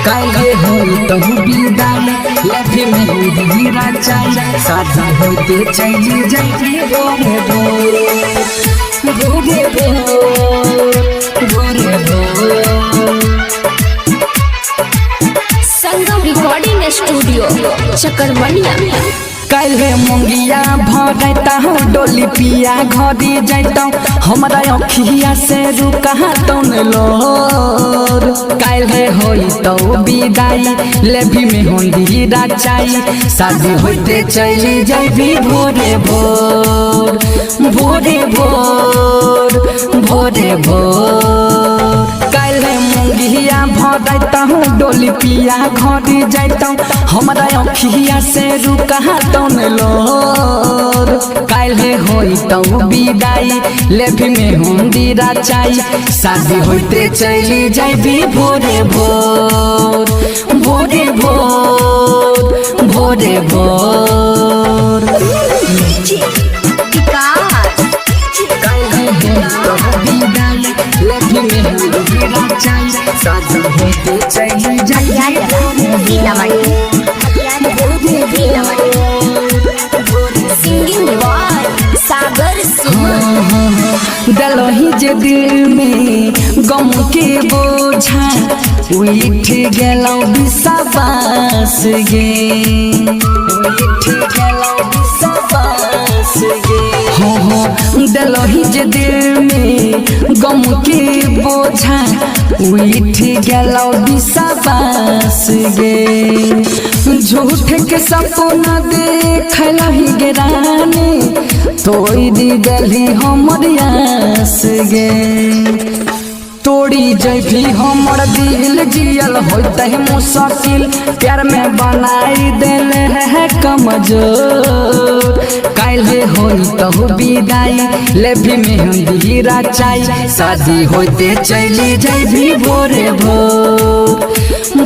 काहे होई तो विदाई लेके मेहंदी रचाई शादी होते चली जाई भोरे भोरे भोरे भोरे संगम रिकॉर्डिंग स्टूडियो चकरमनिया। काल्हे मुंगिया भरता हूँ डोली पिया घरी जाता हमारा अखिया से रुका तौन लोर काल्हे होई तो विदाई लेभी मेहंदी रचाई शादी होते चली जाबी भोरे भोर भोरे भोर भोरे भोर काल्हे मुंगिया भरता हूँ डोली पिया घरी जाता हमारा अखिया से रुका तौन लोर काल्हे होई तो विदाई लेभी मेहंदी रचाई शादी होते चली जाबी भोरे भोर भोरे भोर भोरे भोर काल्हे होई तो विदाई लेभी मेहंदी रचाई शादी होते चली जाबी सागर दलही जे दिल में गम के बोझा उठ गेलौ विश्वास गे उठ गेलौ विश्वास गे हो दलही जे दिल में गम के बोझा उठ गेलौ विश्वास गे झूठ के सपना देखलही गे रानी तोड़ी दिली हमर आस गे तोड़ी जैभी हमर दिल जियल होते मुश्किल प्यार में बनाई देले है कमजोर काल्हे होई तो विदाई लेभी मेहंदी रचाई शादी होते चली जाबी भोरे भोर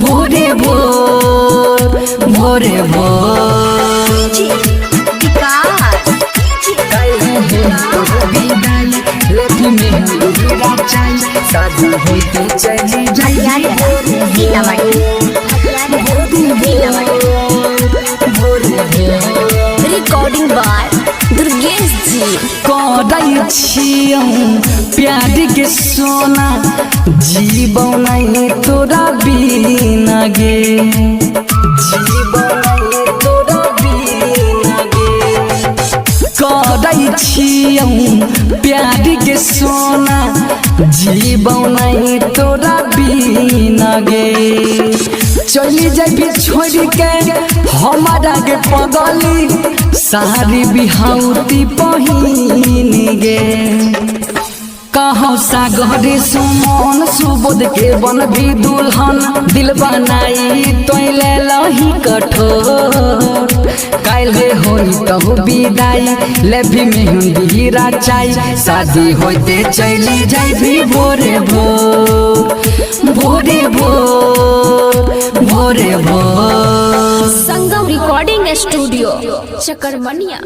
भोरे भोर भोरे भोर लेभी मेहंदी रचाई शादी होते चली रिकॉर्डिंग बाय दुर्गेश जी। करै छियौ प्यार के सोना जीवौ नहीं तोरा बिना गे जीवौ नहीं तोरा बिना गे करै छियौ प्यार के सोना जीवौ नहीं तोरा बिना गे चली जाबी छोड़ के हमारा के पगली सारी बिहाउती पहिन गे कहो सागर सुमन सुबोध के बन भी दुल्हन दिल बनाई तोले लही कठोर काल्हे होई तो विदाई लेभी मेहंदी रचाई शादी होते चली जाबी भोरे भोर भोरे भोर भोरे भोर संगम रिकॉर्डिंग स्टूडियो चकरमनिया।